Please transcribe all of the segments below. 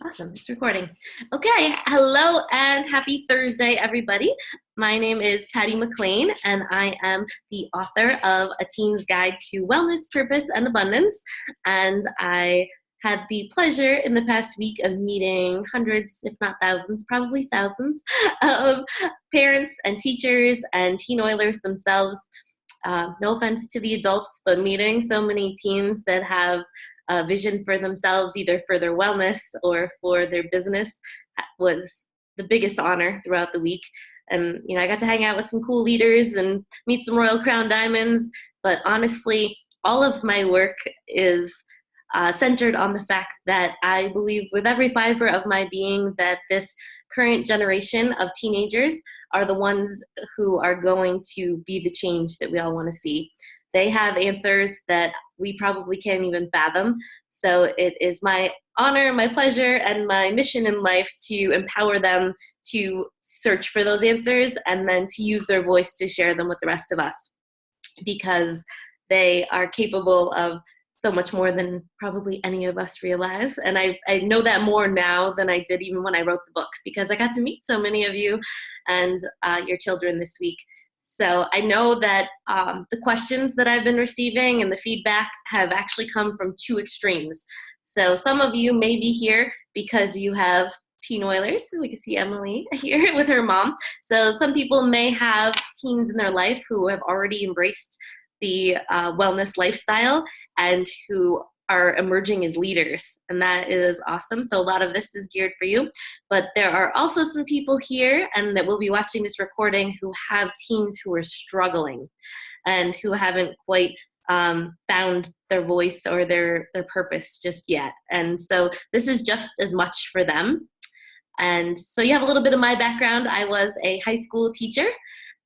Awesome, it's recording. Okay, hello and happy Thursday, everybody. My name is Patty McLean, and I am the author of A Teen's Guide to Wellness, Purpose, and Abundance. And I had the pleasure in the past week of meeting hundreds, if not thousands, probably thousands, of parents and teachers and teen oilers themselves. No offense to the adults, but meeting so many teens that have a vision for themselves, either for their wellness or for their business, was the biggest honor throughout the week. And, I got to hang out with some cool leaders and meet some Royal Crown diamonds. But honestly, all of my work is centered on the fact that I believe with every fiber of my being that this current generation of teenagers are the ones who are going to be the change that we all want to see. They have answers that we probably can't even fathom. So it is my honor, my pleasure, and my mission in life to empower them to search for those answers and then to use their voice to share them with the rest of us, because they are capable of so much more than probably any of us realize. And I know that more now than I did even when I wrote the book, because I got to meet so many of you and your children this week. So I know that the questions that I've been receiving and the feedback have actually come from two extremes. So some of you may be here because you have teen oilers. We can see Emily here with her mom. So some people may have teens in their life who have already embraced the wellness lifestyle and who are emerging as leaders, and that is awesome. So a lot of this is geared for you, but there are also some people here and that will be watching this recording who have teens who are struggling and who haven't quite found their voice or their purpose just yet. And so this is just as much for them. And so you have a little bit of my background. I was a high school teacher,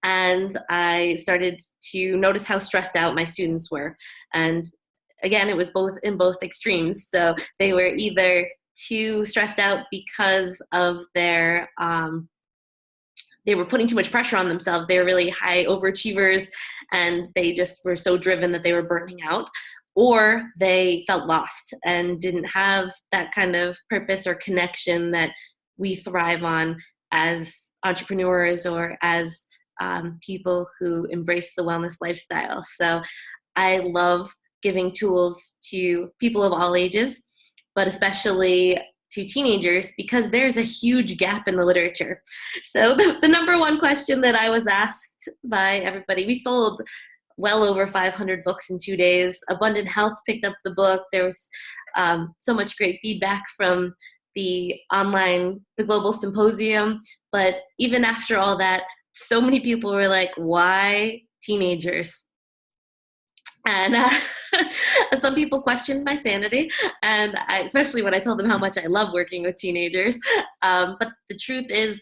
and I started to notice how stressed out my students were. And again, it was in both extremes. So they were either too stressed out because of their, they were putting too much pressure on themselves. They were really high overachievers, and they just were so driven that they were burning out. Or they felt lost and didn't have that kind of purpose or connection that we thrive on as entrepreneurs or as people who embrace the wellness lifestyle. So I love giving tools to people of all ages, but especially to teenagers, because there's a huge gap in the literature. So the number one question that I was asked by everybody, we sold well over 500 books in 2 days. Abundant Health picked up the book. There was so much great feedback from the global symposium. But even after all that, so many people were like, why teenagers? And some people questioned my sanity, and especially when I told them how much I love working with teenagers. But the truth is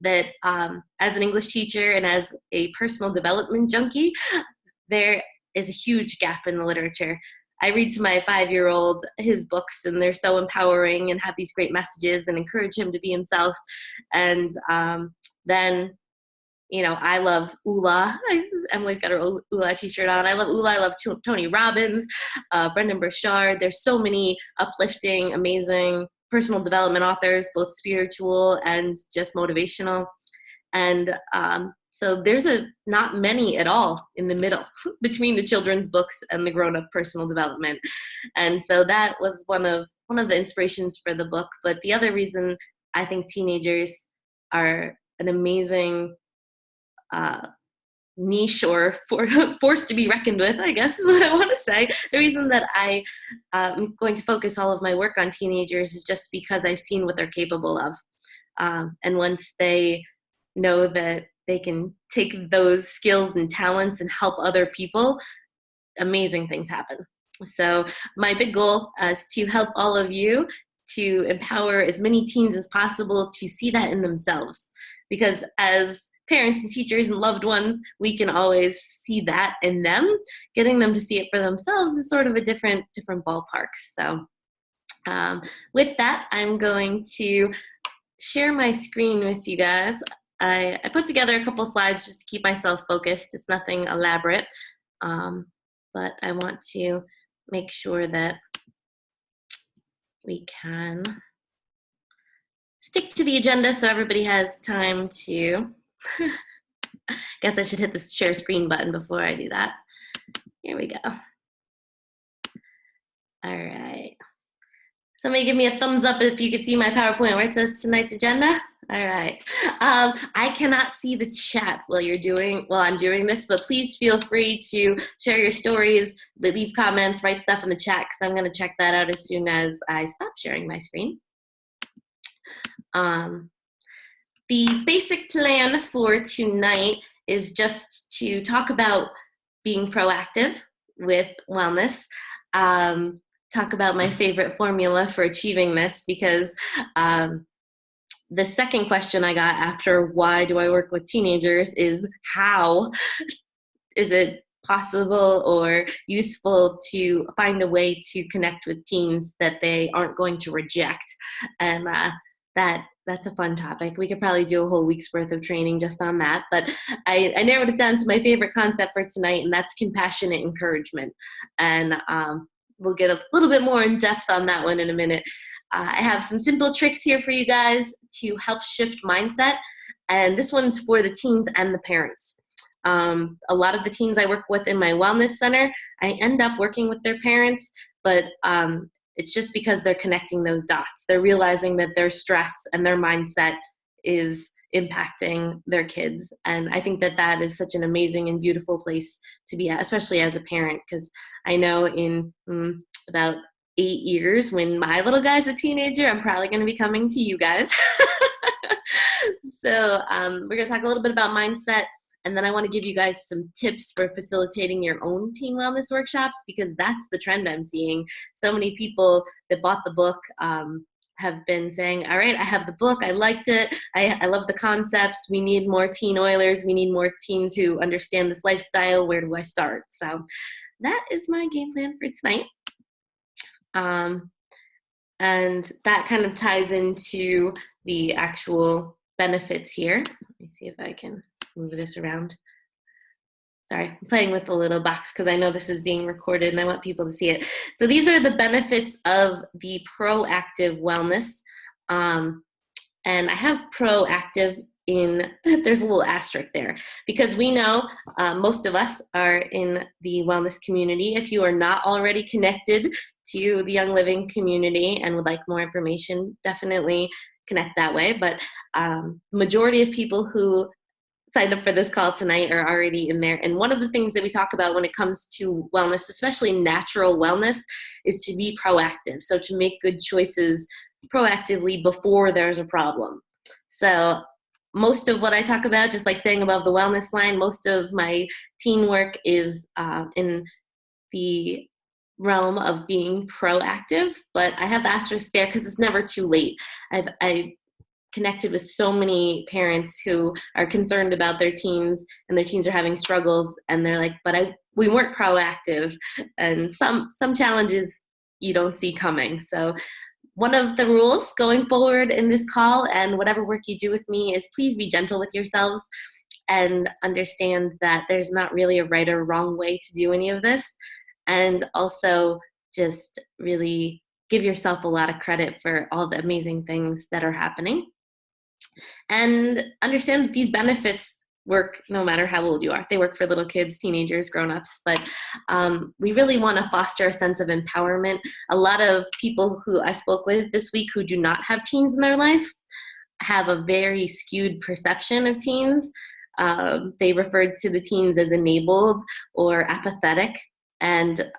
that as an English teacher and as a personal development junkie, there is a huge gap in the literature. I read to my 5-year-old his books, and they're so empowering and have these great messages and encourage him to be himself. And then I love ULA. Emily's got her ULA t-shirt on. I love ULA. I love Tony Robbins, Brendan Burchard. There's so many uplifting, amazing personal development authors, both spiritual and just motivational. And so there's not many at all in the middle between the children's books and the grown-up personal development. And so that was one of the inspirations for the book. But the other reason I think teenagers are an amazing niche or force to be reckoned with, I guess is what I want to say. The reason that I am going to focus all of my work on teenagers is just because I've seen what they're capable of. And once they know that they can take those skills and talents and help other people, amazing things happen. So my big goal is to help all of you to empower as many teens as possible to see that in themselves. Because as parents and teachers and loved ones, we can always see that in them. Getting them to see it for themselves is sort of a different ballpark. So with that, I'm going to share my screen with you guys. I put together a couple slides just to keep myself focused. It's nothing elaborate, but I want to make sure that we can stick to the agenda so everybody has time to, guess I should hit the share screen button before I do that. Here we go. All right. Somebody give me a thumbs up if you could see my PowerPoint where it says tonight's agenda. All right. I cannot see the chat while I'm doing this, but please feel free to share your stories, leave comments, write stuff in the chat, because I'm going to check that out as soon as I stop sharing my screen. The basic plan for tonight is just to talk about being proactive with wellness. Talk about my favorite formula for achieving this, because the second question I got after why do I work with teenagers is how is it possible or useful to find a way to connect with teens that they aren't going to reject. And that's a fun topic. We could probably do a whole week's worth of training just on that. But I narrowed it down to my favorite concept for tonight, and that's compassionate encouragement. And we'll get a little bit more in depth on that one in a minute. I have some simple tricks here for you guys to help shift mindset. And this one's for the teens and the parents. A lot of the teens I work with in my wellness center, I end up working with their parents, but it's just because they're connecting those dots. They're realizing that their stress and their mindset is impacting their kids. And I think that that is such an amazing and beautiful place to be at, especially as a parent, because I know in about 8 years, when my little guy's a teenager, I'm probably going to be coming to you guys. So we're going to talk a little bit about mindset, and then I want to give you guys some tips for facilitating your own teen wellness workshops, because that's the trend I'm seeing. So many people that bought the book have been saying, all right, I have the book, I liked it, I love the concepts, we need more teen oilers, we need more teens who understand this lifestyle, where do I start? So that is my game plan for tonight. And that kind of ties into the actual benefits here. Let me see if I can move this around. Sorry, I'm playing with the little box because I know this is being recorded and I want people to see it. So these are the benefits of the proactive wellness. And I have proactive in, there's a little asterisk there, because we know most of us are in the wellness community. If you are not already connected to the Young Living community and would like more information, definitely connect that way. But majority of people who signed up for this call tonight are already in there. And one of the things that we talk about when it comes to wellness, especially natural wellness, is to be proactive. So to make good choices proactively before there's a problem. So most of what I talk about, just like staying above the wellness line, most of my teen work is in the realm of being proactive, but I have the asterisk there because it's never too late. I've connected with so many parents who are concerned about their teens, and their teens are having struggles, and they're like, but we weren't proactive, and some challenges you don't see coming. So one of the rules going forward in this call and whatever work you do with me is please be gentle with yourselves and understand that there's not really a right or wrong way to do any of this. And also just really give yourself a lot of credit for all the amazing things that are happening. And understand that these benefits work no matter how old you are. They work for little kids, teenagers, grown-ups, but we really want to foster a sense of empowerment. A lot of people who I spoke with this week who do not have teens in their life have a very skewed perception of teens. They referred to the teens as enabled or apathetic, and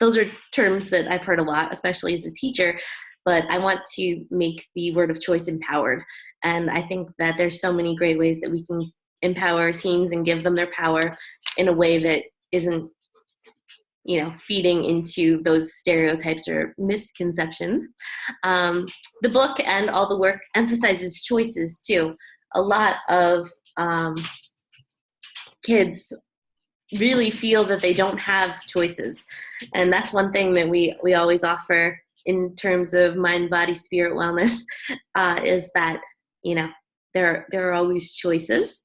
those are terms that I've heard a lot, especially as a teacher. But I want to make the word of choice empowered. And I think that there's so many great ways that we can empower teens and give them their power in a way that isn't, feeding into those stereotypes or misconceptions. The book and all the work emphasizes choices too. A lot of kids really feel that they don't have choices. And that's one thing that we always offer in terms of mind, body, spirit wellness, is that, there are always choices.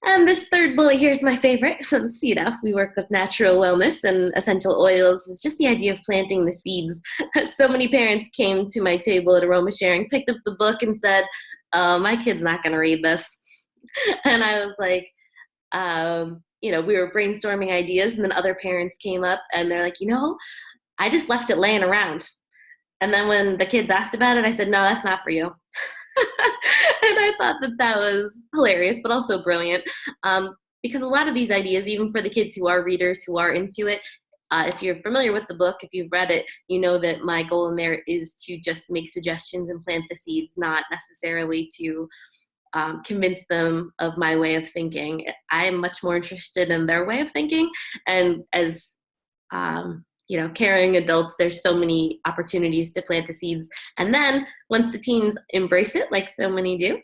And this third bullet here is my favorite since, we work with natural wellness and essential oils. It's just the idea of planting the seeds. So many parents came to my table at Aroma Sharing, picked up the book and said, my kid's not going to read this. And I was like, we were brainstorming ideas, and then other parents came up and they're like, I just left it laying around. And then when the kids asked about it, I said, no, that's not for you. And I thought that was hilarious, but also brilliant. Because a lot of these ideas, even for the kids who are readers, who are into it, if you're familiar with the book, if you've read it, you know that my goal in there is to just make suggestions and plant the seeds, not necessarily to convince them of my way of thinking. I'm much more interested in their way of thinking. And as caring adults, there's so many opportunities to plant the seeds. And then once the teens embrace it, like so many do,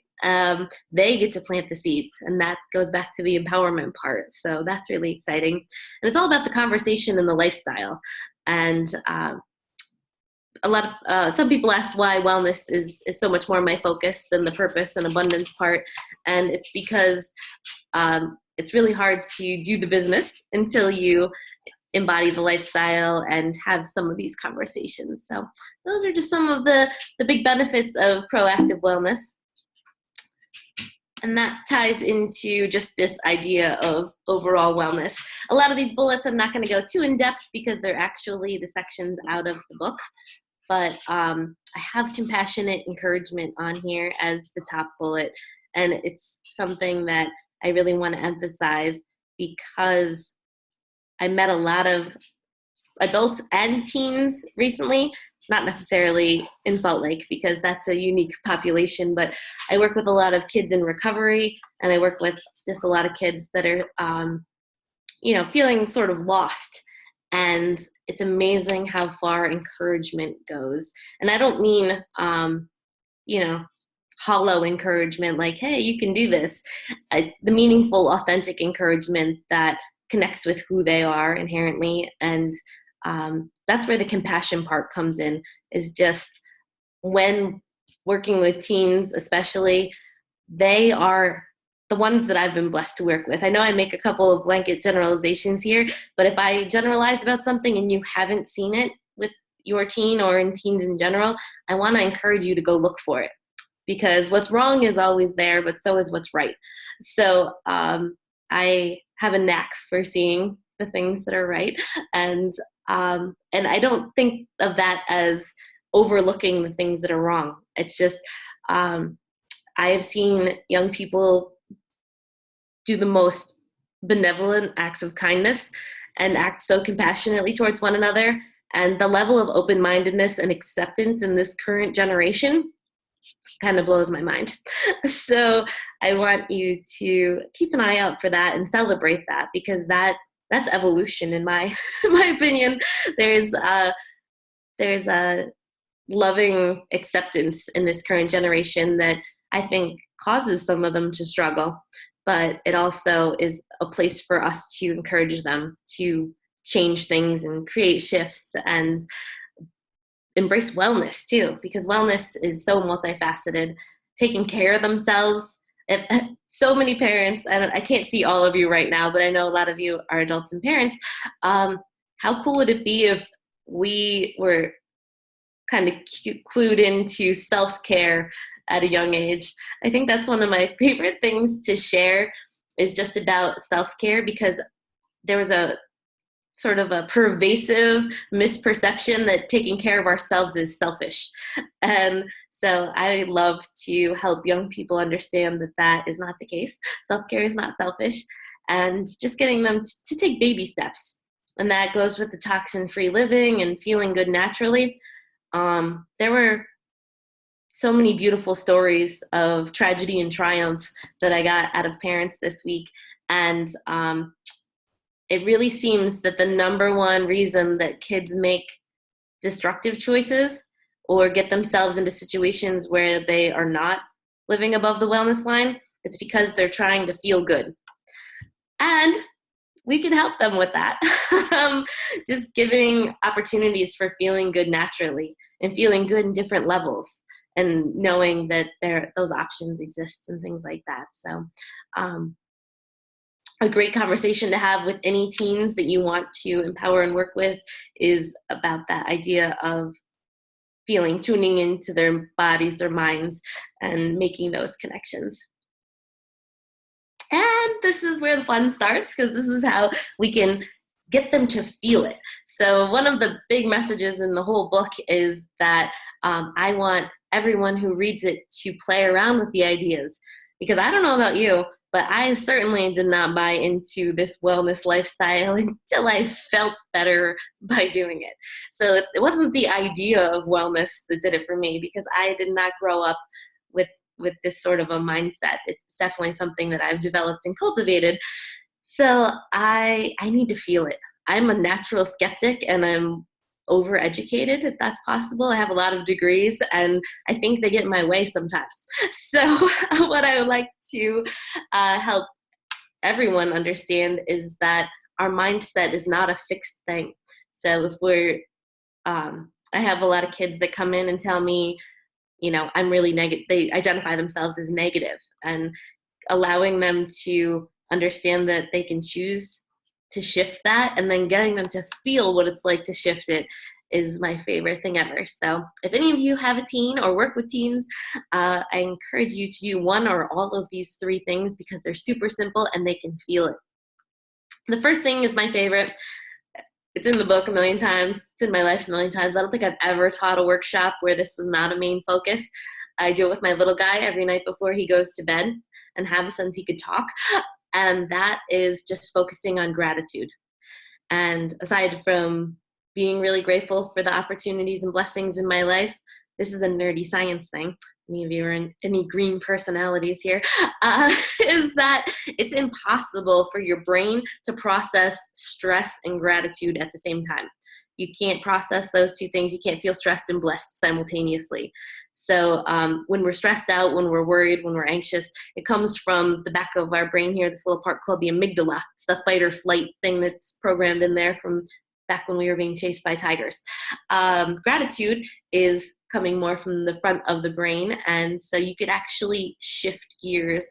they get to plant the seeds. And that goes back to the empowerment part. So that's really exciting. And it's all about the conversation and the lifestyle. And some people ask why wellness is so much more my focus than the purpose and abundance part. And it's because it's really hard to do the business until you embody the lifestyle and have some of these conversations. So those are just some of the big benefits of proactive wellness. And that ties into just this idea of overall wellness. A lot of these bullets I'm not going to go too in depth because they're actually the sections out of the book. But I have compassionate encouragement on here as the top bullet. And it's something that I really want to emphasize because I met a lot of adults and teens recently, not necessarily in Salt Lake because that's a unique population, but I work with a lot of kids in recovery, and I work with just a lot of kids that are, feeling sort of lost. And it's amazing how far encouragement goes. And I don't mean, hollow encouragement like, hey, you can do this. The meaningful, authentic encouragement that connects with who they are inherently. And that's where the compassion part comes in, is just when working with teens especially, they are the ones that I've been blessed to work with. I know I make a couple of blanket generalizations here, but if I generalize about something and you haven't seen it with your teen or in teens in general, I want to encourage you to go look for it, because what's wrong is always there, but so is what's right. So I have a knack for seeing the things that are right. And I don't think of that as overlooking the things that are wrong. It's just, I have seen young people do the most benevolent acts of kindness and act so compassionately towards one another. And the level of open-mindedness and acceptance in this current generation kind of blows my mind. So I want you to keep an eye out for that and celebrate that, because that's evolution in my my opinion. There's a loving acceptance in this current generation that I think causes some of them to struggle, but it also is a place for us to encourage them to change things and create shifts and embrace wellness too, because wellness is so multifaceted. Taking care of themselves. So many parents, and I can't see all of you right now, but I know a lot of you are adults and parents. How cool would it be if we were kind of clued into self-care at a young age? I think that's one of my favorite things to share, is just about self-care, because there was a sort of a pervasive misperception that taking care of ourselves is selfish. And so I love to help young people understand that that is not the case. Self-care is not selfish, and just getting them to take baby steps. And that goes with the toxin-free living and feeling good naturally. There were so many beautiful stories of tragedy and triumph that I got out of parents this week. And it really seems that the number one reason that kids make destructive choices or get themselves into situations where they are not living above the wellness line, it's because they're trying to feel good. And we can help them with that. Just giving opportunities for feeling good naturally and feeling good in different levels, and knowing that those options exist and things like that. So a great conversation to have with any teens that you want to empower and work with is about that idea of feeling, tuning into their bodies, their minds, and making those connections. And this is where the fun starts, because this is how we can get them to feel it. So one of the big messages in the whole book is that I want everyone who reads it to play around with the ideas. Because I don't know about you, but I certainly did not buy into this wellness lifestyle until I felt better by doing it. So it wasn't the idea of wellness that did it for me, because I did not grow up with this sort of a mindset. It's definitely something that I've developed and cultivated. So I need to feel it. I'm a natural skeptic, and I'm overeducated, if that's possible. I have a lot of degrees, and I think they get in my way sometimes. So what I would like to help everyone understand is that our mindset is not a fixed thing. So if I have a lot of kids that come in and tell me, I'm really negative. They identify themselves as negative, and allowing them to understand that they can choose to shift that, and then getting them to feel what it's like to shift it is my favorite thing ever. So if any of you have a teen or work with teens, I encourage you to do one or all of these three things, because they're super simple and they can feel it. The first thing is my favorite. It's in the book a million times. It's in my life a million times. I don't think I've ever taught a workshop where this was not a main focus. I do it with my little guy every night before he goes to bed, and have since he could talk. And that is just focusing on gratitude. And aside from being really grateful for the opportunities and blessings in my life, this is a nerdy science thing. Any of you are any green personalities here, is that it's impossible for your brain to process stress and gratitude at the same time. You can't process those two things. You can't feel stressed and blessed simultaneously. So when we're stressed out, when we're worried, when we're anxious, it comes from the back of our brain here, this little part called the amygdala. It's the fight or flight thing that's programmed in there from back when we were being chased by tigers. Gratitude is coming more from the front of the brain, and so you could actually shift gears.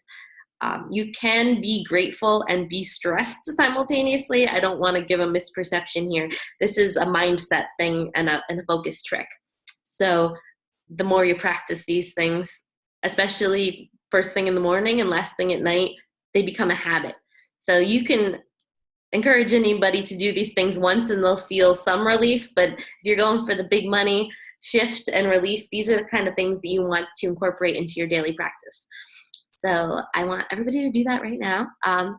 You can be grateful and be stressed simultaneously. I don't want to give a misperception here. This is a mindset thing and a focus trick. So the more you practice these things, especially first thing in the morning and last thing at night, they become a habit. So you can encourage anybody to do these things once and they'll feel some relief, but if you're going for the big money shift and relief, these are the kind of things that you want to incorporate into your daily practice. So I want everybody to do that right now.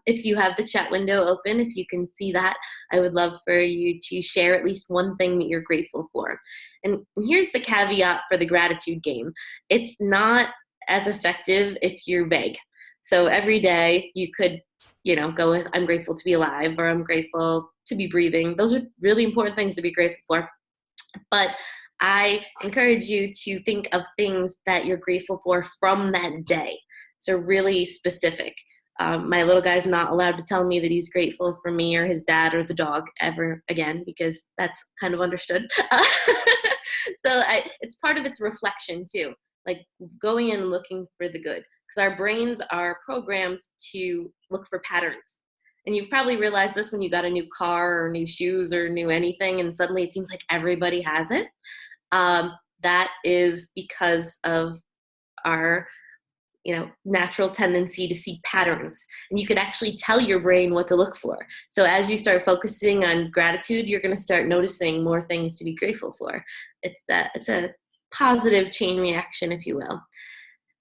If you have the chat window open, if you can see that, I would love for you to share at least one thing that you're grateful for. And here's the caveat for the gratitude game. It's not as effective if you're vague. So every day you could, go with, I'm grateful to be alive, or I'm grateful to be breathing. Those are really important things to be grateful for. But I encourage you to think of things that you're grateful for from that day. So really specific. My little guy's not allowed to tell me that he's grateful for me or his dad or the dog ever again, because that's kind of understood. It's part of its reflection too, like going in and looking for the good, because our brains are programmed to look for patterns. And you've probably realized this when you got a new car or new shoes or new anything, and suddenly it seems like everybody has it. That is because of our natural tendency to seek patterns. And you can actually tell your brain what to look for. So as you start focusing on gratitude, you're going to start noticing more things to be grateful for. It's a positive chain reaction, if you will.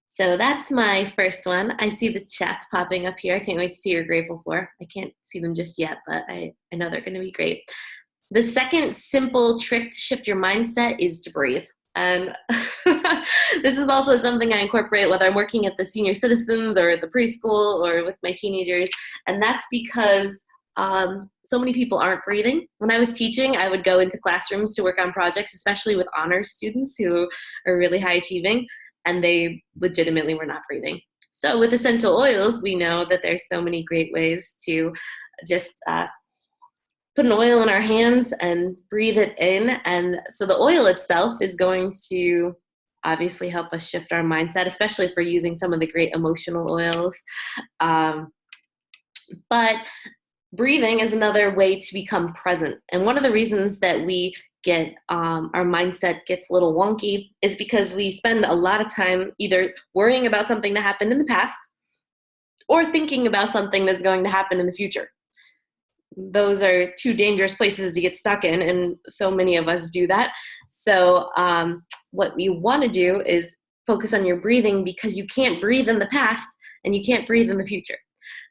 So that's my first one. I see the chats popping up here. I can't wait to see what you're grateful for. I can't see them just yet, but I know they're going to be great. The second simple trick to shift your mindset is to breathe. And this is also something I incorporate whether I'm working at the senior citizens or at the preschool or with my teenagers. And that's because so many people aren't breathing. When I was teaching, I would go into classrooms to work on projects, especially with honors students who are really high achieving, and they legitimately were not breathing. So with essential oils, we know that there's so many great ways to just put an oil in our hands and breathe it in. And so the oil itself is going to obviously help us shift our mindset, especially if we're using some of the great emotional oils. But breathing is another way to become present. And one of the reasons that we get our mindset gets a little wonky is because we spend a lot of time either worrying about something that happened in the past or thinking about something that's going to happen in the future. Those are two dangerous places to get stuck in, and so many of us do that. So what you want to do is focus on your breathing, because you can't breathe in the past and you can't breathe in the future.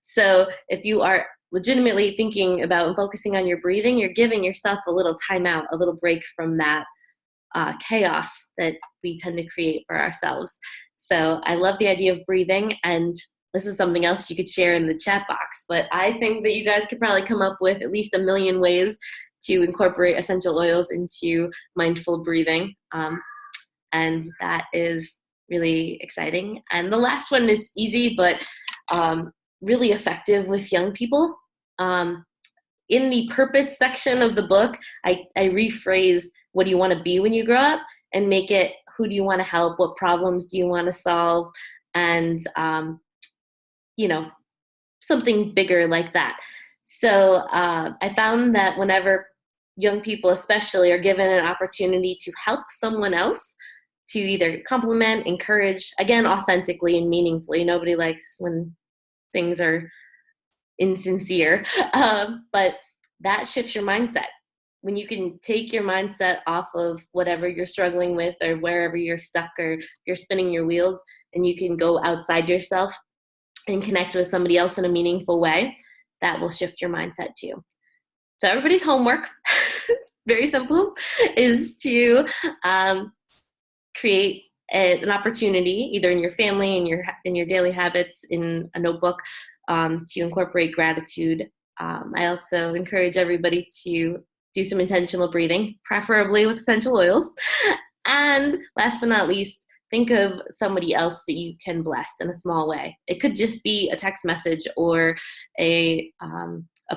So if you are legitimately thinking about and focusing on your breathing, you're giving yourself a little time out, a little break from that chaos that we tend to create for ourselves. So I love the idea of breathing, and this is something else you could share in the chat box, but I think that you guys could probably come up with at least a million ways to incorporate essential oils into mindful breathing. And that is really exciting. And the last one is easy, but really effective with young people. In the purpose section of the book, I rephrase, what do you want to be when you grow up, and make it, who do you want to help? What problems do you want to solve? And, something bigger like that. So I found that whenever young people especially are given an opportunity to help someone else, to either compliment, encourage, again, authentically and meaningfully. Nobody likes when things are insincere, but that shifts your mindset. When you can take your mindset off of whatever you're struggling with or wherever you're stuck or you're spinning your wheels, and you can go outside yourself and connect with somebody else in a meaningful way, that will shift your mindset too. So everybody's homework, very simple, is to create an opportunity, either in your family, in your daily habits, in a notebook, to incorporate gratitude. I also encourage everybody to do some intentional breathing, preferably with essential oils. And last but not least, think of somebody else that you can bless in a small way. It could just be a text message or a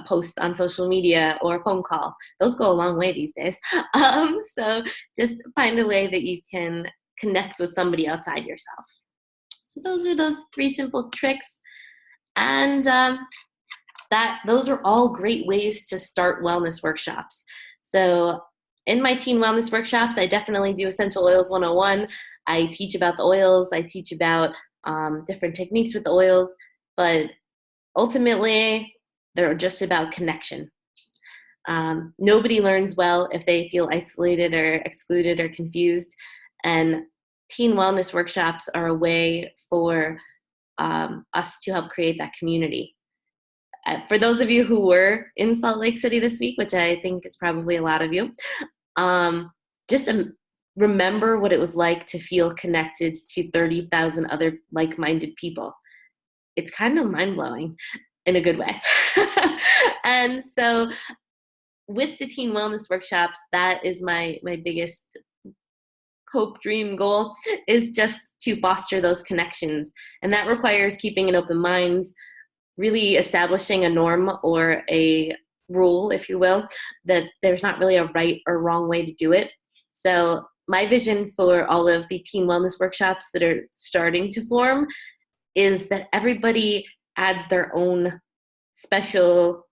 post on social media or a phone call. Those go a long way these days. So just find a way that you can connect with somebody outside yourself. So those are those 3 simple tricks. And those are all great ways to start wellness workshops. So in my teen wellness workshops, I definitely do Essential Oils 101. I teach about the oils. I teach about different techniques with the oils. But ultimately, they're just about connection. Nobody learns well if they feel isolated or excluded or confused. And teen wellness workshops are a way for us to help create that community. For those of you who were in Salt Lake City this week, which I think is probably a lot of you, just remember what it was like to feel connected to 30,000 other like-minded people. It's kind of mind-blowing in a good way. And so with the teen wellness workshops, that is my biggest hope, dream, goal, is just to foster those connections. And that requires keeping an open mind, really establishing a norm or a rule, if you will, that there's not really a right or wrong way to do it. So my vision for all of the teen wellness workshops that are starting to form is that everybody adds their own special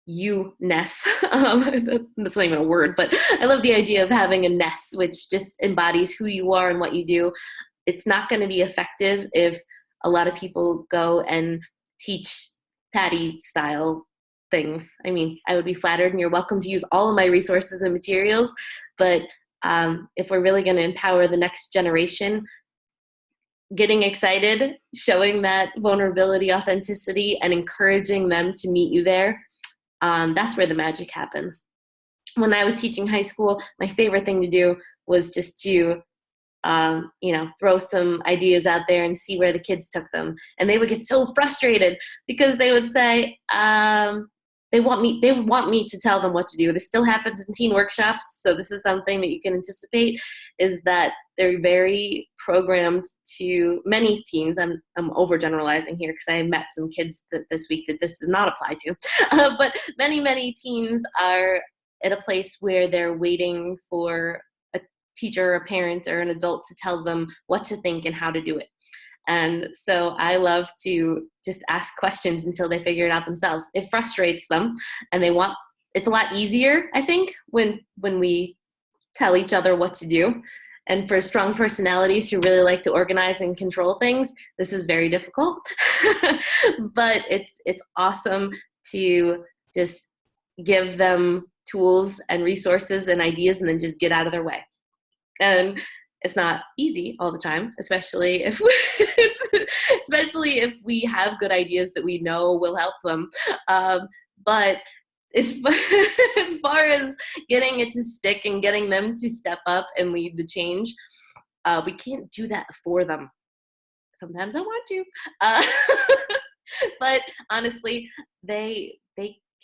you-ness. That's not even a word, but I love the idea of having a ness, which just embodies who you are and what you do. It's not going to be effective if a lot of people go and teach Patty style things. I mean, I would be flattered, and you're welcome to use all of my resources and materials, but if we're really going to empower the next generation, getting excited, showing that vulnerability, authenticity, and encouraging them to meet you there, that's where the magic happens. When I was teaching high school, my favorite thing to do was just to throw some ideas out there and see where the kids took them. And they would get so frustrated because they would say, they want me to tell them what to do. This still happens in teen workshops. So this is something that you can anticipate, is that they're very programmed to, many teens, I'm overgeneralizing here because I met some kids this week that this does not apply to, but many teens are at a place where they're waiting for a teacher or a parent or an adult to tell them what to think and how to do it. And so I love to just ask questions until they figure it out themselves. It frustrates them, and it's a lot easier, I think, when we tell each other what to do. And for strong personalities who really like to organize and control things, this is very difficult. But it's awesome to just give them tools and resources and ideas and then just get out of their way. And it's not easy all the time, especially if we have good ideas that we know will help them. But as far as getting it to stick and getting them to step up and lead the change, we can't do that for them. Sometimes I want to, but honestly, they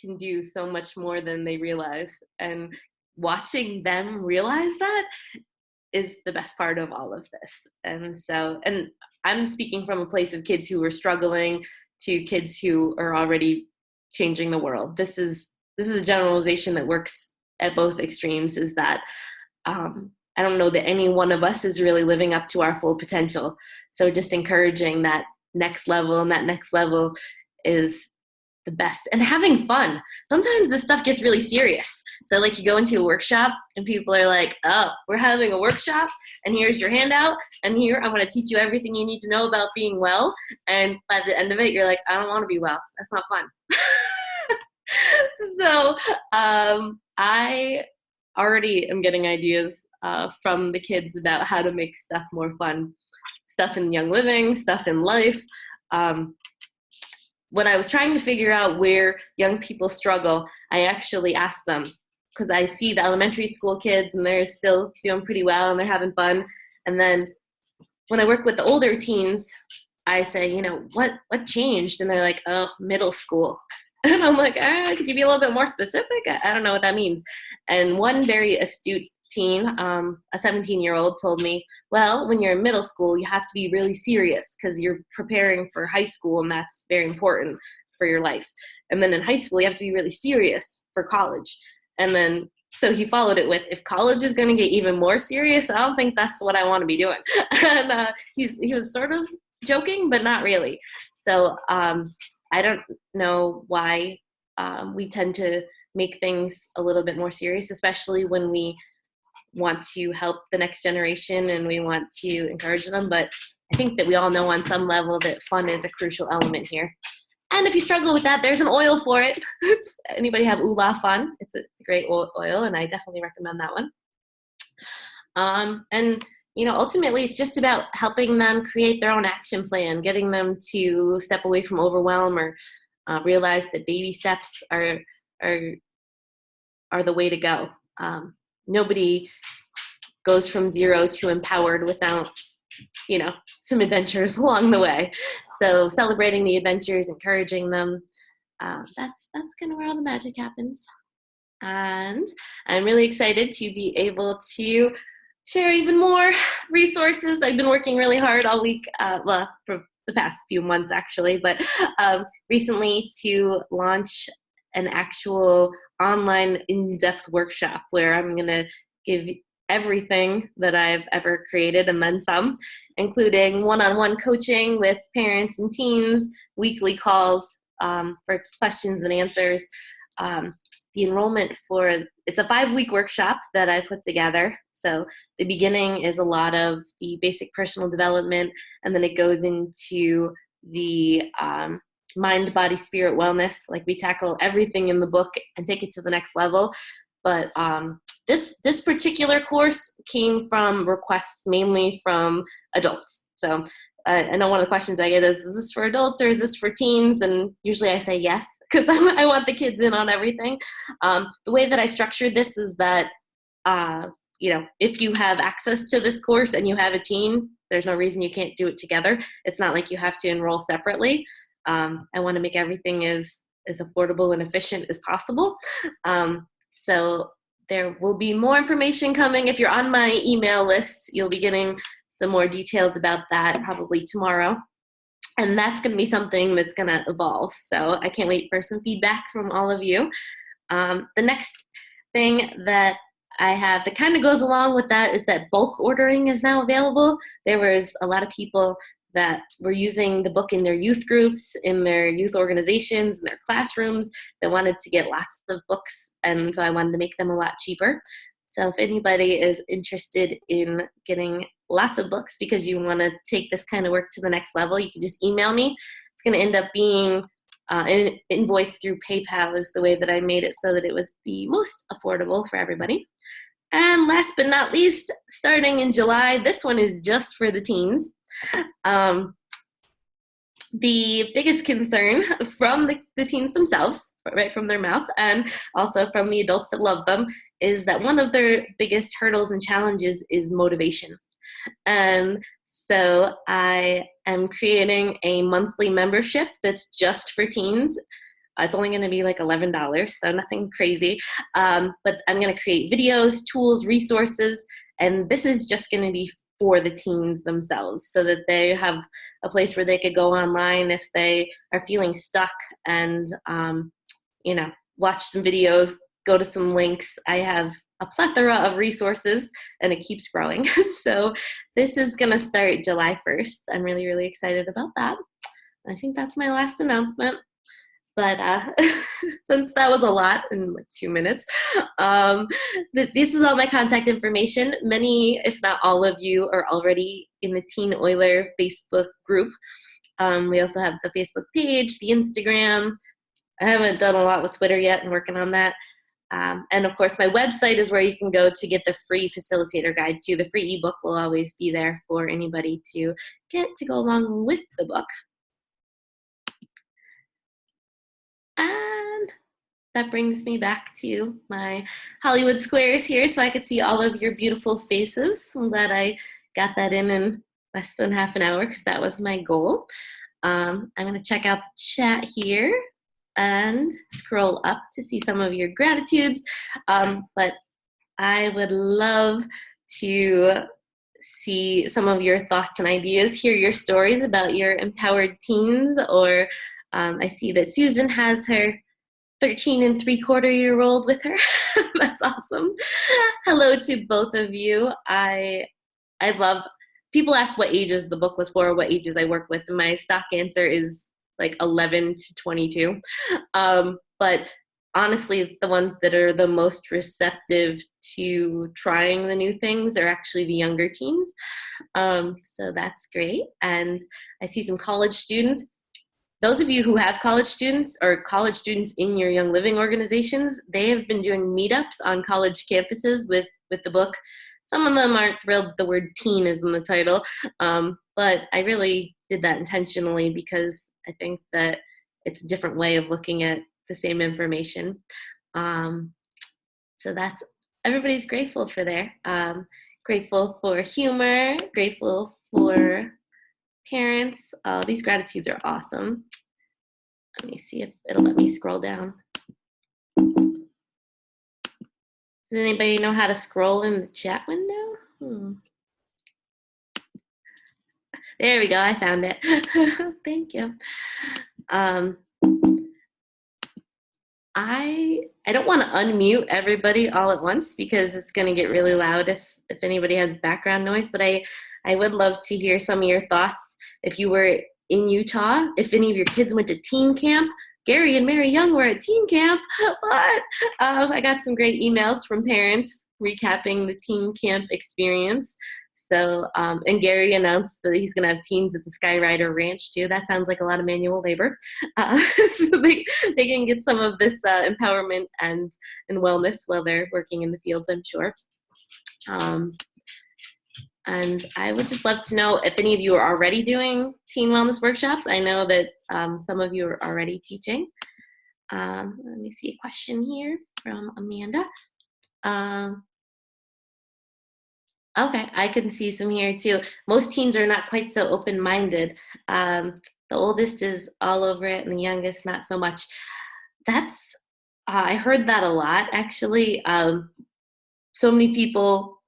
can do so much more than they realize, and watching them realize that is the best part of all of this. And I'm speaking from a place of kids who are struggling to kids who are already changing the world. This is a generalization that works at both extremes, is that I don't know that any one of us is really living up to our full potential. So just encouraging that next level, and that next level is the best, and having fun. Sometimes this stuff gets really serious. So like you go into a workshop and people are like, oh, we're having a workshop and here's your handout and here I'm going to teach you everything you need to know about being well. And by the end of it, you're like, I don't want to be well. That's not fun. So I already am getting ideas from the kids about how to make stuff more fun, stuff in Young Living, stuff in life. When I was trying to figure out where young people struggle, I actually asked them, because I see the elementary school kids and they're still doing pretty well and they're having fun. And then when I work with the older teens, I say, what changed? And they're like, oh, middle school. And I'm like, could you be a little bit more specific? I don't know what that means. And one very astute teen, a 17-year-old, told me, well, when you're in middle school, you have to be really serious because you're preparing for high school, and that's very important for your life. And then in high school, you have to be really serious for college. And then, so he followed it with, if college is going to get even more serious, I don't think that's what I want to be doing. And he was sort of joking, but not really. So I don't know why we tend to make things a little bit more serious, especially when we want to help the next generation and we want to encourage them. But I think that we all know on some level that fun is a crucial element here. And if you struggle with that, there's an oil for it. Anybody have Oola Fun? It's a great oil, and I definitely recommend that one. And ultimately, it's just about helping them create their own action plan, getting them to step away from overwhelm, or realize that baby steps are the way to go. Nobody goes from 0 to empowered without, some adventures along the way. So celebrating the adventures, encouraging them, that's kind of where all the magic happens. And I'm really excited to be able to share even more resources. I've been working really hard all week, for the past few months actually, but recently to launch an actual online in-depth workshop where I'm going to give everything that I've ever created and then some, including one-on-one coaching with parents and teens, weekly calls for questions and answers. The enrollment it's a 5-week workshop that I put together. So the beginning is a lot of the basic personal development, and then it goes into the mind, body, spirit, wellness. Like, we tackle everything in the book and take it to the next level. But this particular course came from requests mainly from adults. So I know one of the questions I get is this for adults or is this for teens? And usually I say yes, because I want the kids in on everything. The way that I structured this is that, if you have access to this course and you have a teen, there's no reason you can't do it together. It's not like you have to enroll separately. I want to make everything as affordable and efficient as possible. So there will be more information coming. If you're on my email list, you'll be getting some more details about that probably tomorrow. And that's going to be something that's going to evolve. So I can't wait for some feedback from all of you. The next thing that I have that kind of goes along with that is that bulk ordering is now available. There was a lot of people that were using the book in their youth groups, in their youth organizations, in their classrooms, that wanted to get lots of books, and so I wanted to make them a lot cheaper. So if anybody is interested in getting lots of books because you want to take this kind of work to the next level, you can just email me. It's going to end up being an invoice through PayPal is the way that I made it so that it was the most affordable for everybody. And last but not least, starting in July, this one is just for the teens. The biggest concern from the teens themselves, right from their mouth, and also from the adults that love them, is that one of their biggest hurdles and challenges is motivation. And so I am creating a monthly membership that's just for teens. It's only going to be like $11, so nothing crazy. But I'm going to create videos, tools, resources, and this is just going to be for the teens themselves so that they have a place where they could go online if they are feeling stuck and, watch some videos, go to some links. I have a plethora of resources and it keeps growing. So this is going to start July 1st. I'm really, really excited about that. I think that's my last announcement. But since that was a lot in like 2 minutes, this is all my contact information. Many, if not all of you, are already in the Teen Oiler Facebook group. We also have the Facebook page, the Instagram. I haven't done a lot with Twitter yet. I'm working on that. And of course, my website is where you can go to get the free facilitator guide too. The free ebook will always be there for anybody to get to go along with the book. And that brings me back to my Hollywood Squares here so I could see all of your beautiful faces. I'm glad I got that in less than half an hour because that was my goal. I'm going to check out the chat here and scroll up to see some of your gratitudes. But I would love to see some of your thoughts and ideas, hear your stories about your empowered teens, or I see that Susan has her 13 3/4-year-old with her. That's awesome. Hello to both of you. I love, people ask what ages the book was for, what ages I work with, and my stock answer is like 11 to 22. But honestly, the ones that are the most receptive to trying the new things are actually the younger teens. So that's great. And I see some college students. Those of you who have college students or college students in your Young Living organizations, they have been doing meetups on college campuses with the book. Some of them aren't thrilled that the word teen is in the title, but I really did that intentionally because I think that it's a different way of looking at the same information. So that's, everybody's grateful for there. Grateful for humor, grateful for parents. These gratitudes are awesome. Let me see if it'll let me scroll down. Does anybody know how to scroll in the chat window? There we go, I found it. Thank you. I don't want to unmute everybody all at once because it's going to get really loud if anybody has background noise, but I would love to hear some of your thoughts. If you were in Utah, if any of your kids went to teen camp, Gary and Mary Young were at teen camp. What? I got some great emails from parents recapping the teen camp experience. So, and Gary announced that he's going to have teens at the Skyrider Ranch too. That sounds like a lot of manual labor. So they can get some of this empowerment and wellness while they're working in the fields, I'm sure. And I would just love to know if any of you are already doing teen wellness workshops. I know that some of you are already teaching. Let me see a question here from Amanda. Okay, I can see some here too. Most teens are not quite so open-minded. The oldest is all over it and the youngest not so much. That's, I heard that a lot actually. So many people,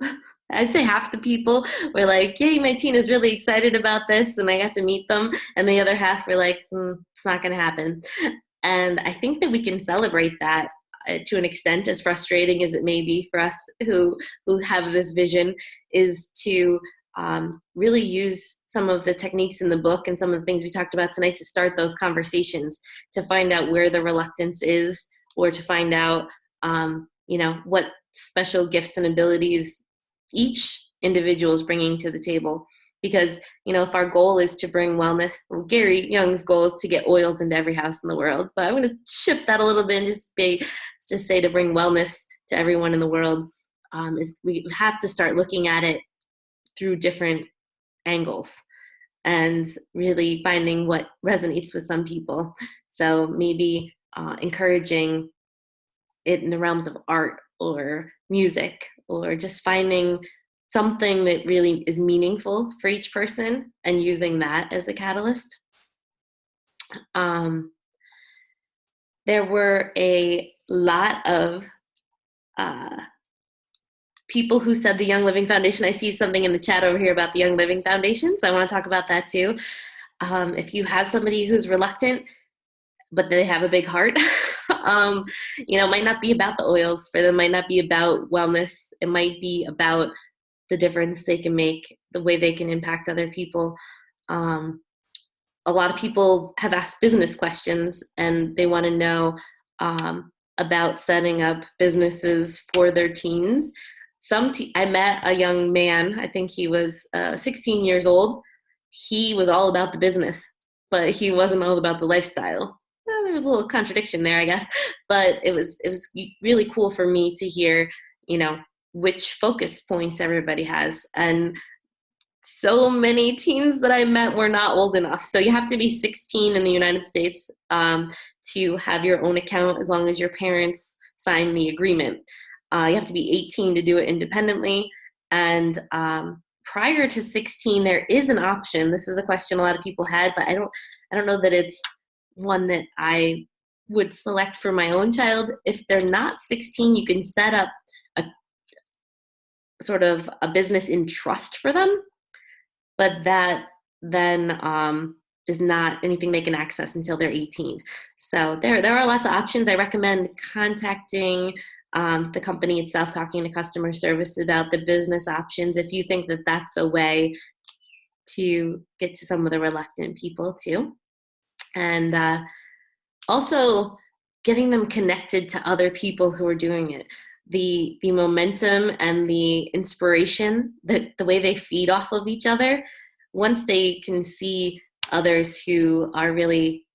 I'd say half the people were like, yay, my teen is really excited about this and I got to meet them. And the other half were like, it's not gonna happen. And I think that we can celebrate that to an extent, as frustrating as it may be for us who have this vision, is to really use some of the techniques in the book and some of the things we talked about tonight to start those conversations, to find out where the reluctance is, or to find out, what special gifts and abilities each individual is bringing to the table. Because, if our goal is to bring wellness, well, Gary Young's goal is to get oils into every house in the world. But I'm going to shift that a little bit and just say to bring wellness to everyone in the world, is we have to start looking at it through different angles and really finding what resonates with some people. So maybe encouraging it in the realms of art or music, or just finding something that really is meaningful for each person and using that as a catalyst. There were a lot of people who said the Young Living Foundation. I see something in the chat over here about the Young Living Foundation, so I want to talk about that too. If you have somebody who's reluctant, but they have a big heart, it might not be about the oils for them, might not be about wellness. It might be about the difference they can make, the way they can impact other people. A lot of people have asked business questions and they want to know about setting up businesses for their teens. I met a young man, I think he was 16 years old. He was all about the business, but he wasn't all about the lifestyle. Well, there was a little contradiction there, I guess, but it was really cool for me to hear, which focus points everybody has. And so many teens that I met were not old enough. So you have to be 16 in the United States to have your own account, as long as your parents sign the agreement. You have to be 18 to do it independently. And prior to 16, there is an option. This is a question a lot of people had, but I don't know that it's one that I would select for my own child. If they're not 16, you can set up a sort of a business in trust for them, but that then is not anything they can access until they're 18. So there are lots of options. I recommend contacting the company itself, talking to customer service about the business options, if you think that that's a way to get to some of the reluctant people too. And also getting them connected to other people who are doing it. The momentum and the inspiration, the way they feed off of each other, once they can see others who are really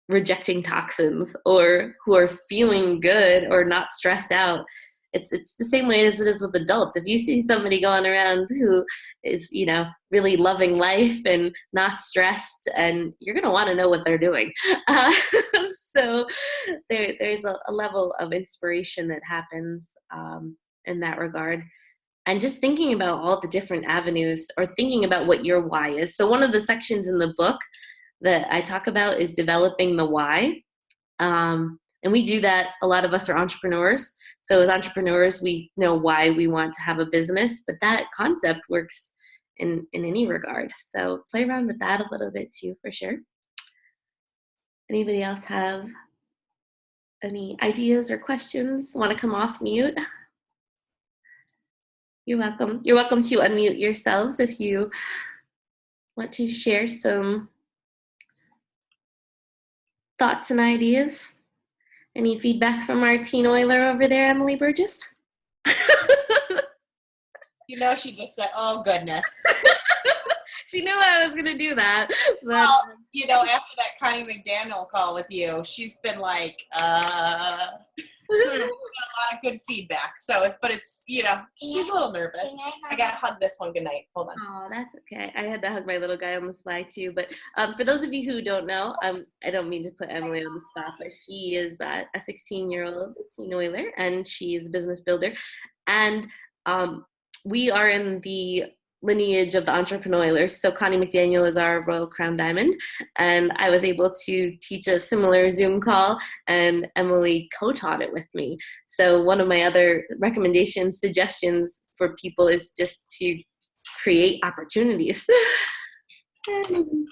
rejecting toxins or who are feeling good or not stressed out, it's the same way as it is with adults. If you see somebody going around who is, really loving life and not stressed, and you're going to want to know what they're doing. So there's a level of inspiration that happens in that regard. And just thinking about all the different avenues, or thinking about what your why is. So one of the sections in the book that I talk about is developing the why. And we do that. A lot of us are entrepreneurs. So as entrepreneurs, we know why we want to have a business, but that concept works in any regard. So play around with that a little bit too, for sure. Anybody else have any ideas or questions? Want to come off mute? You're welcome. You're welcome to unmute yourselves if you want to share some thoughts and ideas. Any feedback from our teen oiler over there, Emily Burgess? She just said, oh, goodness. She knew I was going to do that. But... Well, after that Connie McDaniel call with you, she's been like, got a lot of good feedback. So, but it's, she's a little nervous. I got to hug this one goodnight. Hold on. Oh, that's okay. I had to hug my little guy on the slide too. But for those of you who don't know, I don't mean to put Emily on the spot, but she is a 16-year-old teen oiler, and she is a business builder. And we are in the lineage of the entrepreneurs. So Connie McDaniel is our Royal Crown Diamond, and I was able to teach a similar Zoom call, and Emily co-taught it with me. So one of my other suggestions for people is just to create opportunities. Do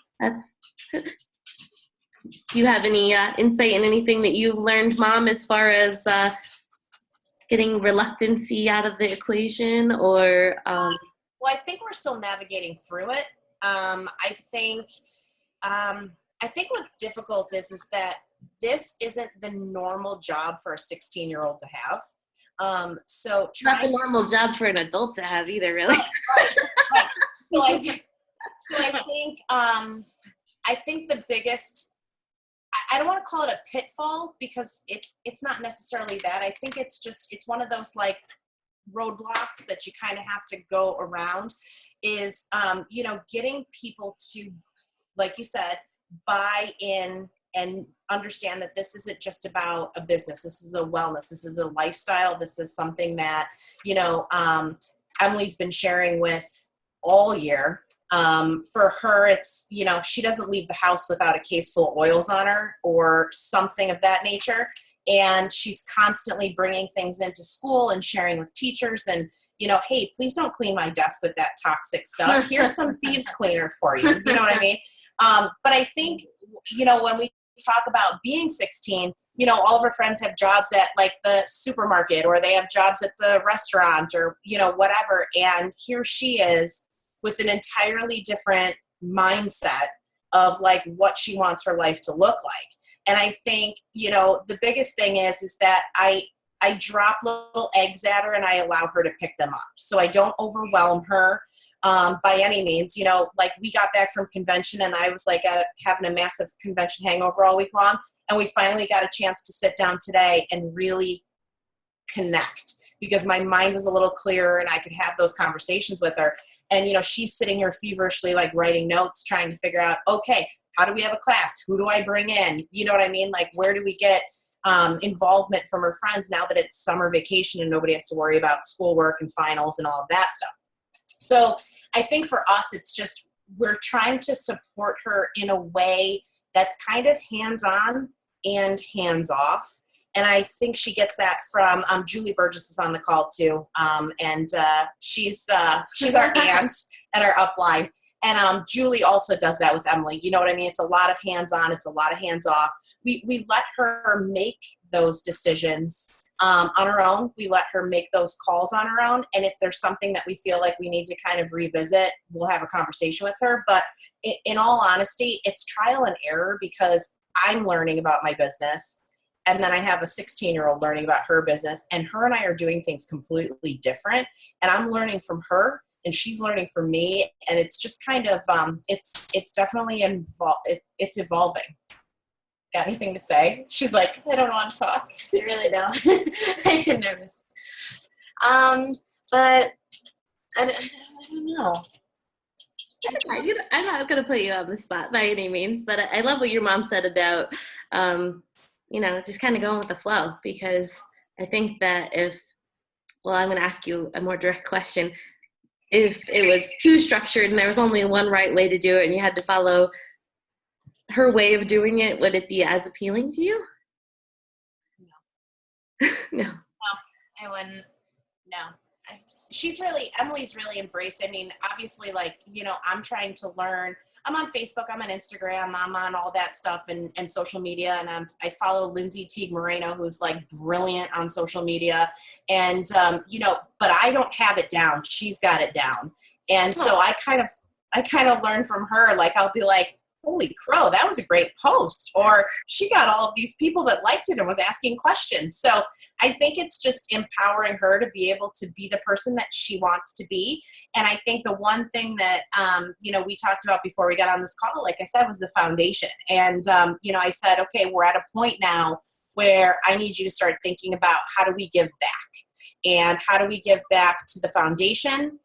you have any insight in anything that you've learned, Mom, as far as getting reluctancy out of the equation, or Well, I think we're still navigating through it. I think what's difficult is that this isn't the normal job for a 16-year-old to have. So Not the normal job for an adult to have either, really. Right. So I think the biggest, I don't want to call it a pitfall because it's not necessarily that. I think it's one of those like roadblocks that you kind of have to go around is, getting people to, like you said, buy in and understand that this isn't just about a business. This is a wellness. This is a lifestyle. This is something that, Emily's been sharing with all year. For her, it's, she doesn't leave the house without a case full of oils on her or something of that nature. And she's constantly bringing things into school and sharing with teachers and, hey, please don't clean my desk with that toxic stuff. Here's some thieves cleaner for you. You know what I mean? But I think, when we talk about being 16, all of her friends have jobs at like the supermarket or they have jobs at the restaurant or, whatever. And here she is with an entirely different mindset of like what she wants her life to look like. And I think, the biggest thing is that I drop little eggs at her and I allow her to pick them up. So I don't overwhelm her by any means. Like we got back from convention and I was like having a massive convention hangover all week long. And we finally got a chance to sit down today and really connect because my mind was a little clearer and I could have those conversations with her. And, she's sitting here feverishly, like writing notes, trying to figure out, okay, how do we have a class? Who do I bring in? You know what I mean? Like, where do we get involvement from her friends now that it's summer vacation and nobody has to worry about schoolwork and finals and all of that stuff? So I think for us, it's just we're trying to support her in a way that's kind of hands-on and hands-off. And I think she gets that from Julie Burgess is on the call too, and she's our aunt and our upline. And Julie also does that with Emily. You know what I mean? It's a lot of hands-on. It's a lot of hands-off. We let her make those decisions on her own. We let her make those calls on her own. And if there's something that we feel like we need to kind of revisit, we'll have a conversation with her. But in all honesty, it's trial and error because I'm learning about my business. And then I have a 16-year-old learning about her business. And her and I are doing things completely different. And I'm learning from her. And she's learning from me, and it's just kind of, it's definitely it's evolving. Got anything to say? She's like, I don't want to talk. I really don't. I get nervous. But I don't know. I'm not going to put you on the spot by any means, but I love what your mom said about, just kind of going with the flow, because I think that I'm going to ask you a more direct question. If it was too structured and there was only one right way to do it and you had to follow her way of doing it, would it be as appealing to you? No. No, I wouldn't. No. Emily's really embraced. I mean, obviously, like, I'm trying to learn. I'm on Facebook, I'm on Instagram, I'm on all that stuff and social media. And I follow Lindsay Teague Moreno, who's like brilliant on social media. And, but I don't have it down. She's got it down. And so I kind of learn from her. Like, I'll be like, holy crow, that was a great post. Or she got all of these people that liked it and was asking questions. So I think it's just empowering her to be able to be the person that she wants to be. And I think the one thing that, we talked about before we got on this call, like I said, was the foundation. And, I said, okay, we're at a point now where I need you to start thinking about how do we give back? And how do we give back to the foundation?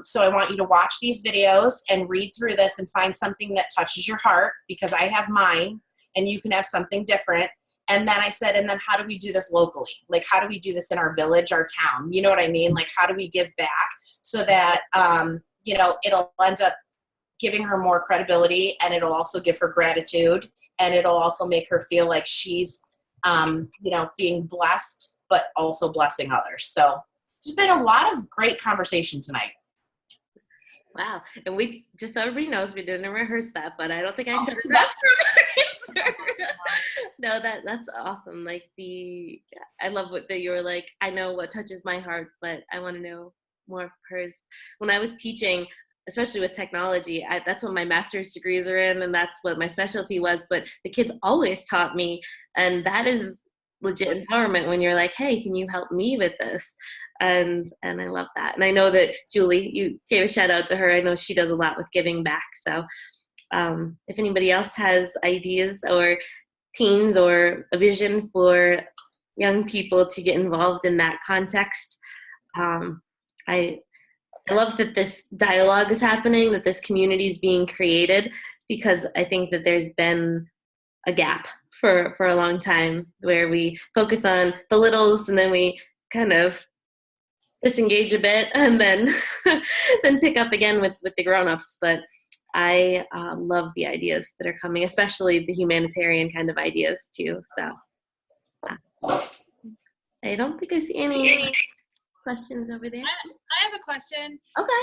So I want you to watch these videos and read through this and find something that touches your heart, because I have mine and you can have something different. And then I said, and then how do we do this locally? Like, how do we do this in our village, our town? You know what I mean? Like, how do we give back so that, it'll end up giving her more credibility, and it'll also give her gratitude, and it'll also make her feel like she's, being blessed, but also blessing others. So there's been a lot of great conversation tonight. Wow. And we, just so everybody knows, we didn't rehearse that, but I don't think I could have. No, that's awesome. Like I love that you were like, I know what touches my heart, but I want to know more of hers. When I was teaching, especially with technology, that's what my master's degrees are in, and that's what my specialty was. But the kids always taught me, and that is legit empowerment when you're like, hey, can you help me with this? And I love that. And I know that Julie, you gave a shout out to her. I know she does a lot with giving back. So if anybody else has ideas or teens or a vision for young people to get involved in that context, I love that this dialogue is happening, that this community is being created, because I think that there's been a gap for a long time where we focus on the littles and then we kind of disengage a bit and then then pick up again with the grown-ups. But I love the ideas that are coming, especially the humanitarian kind of ideas too. So I don't think I see any questions over there. I have a question. Okay.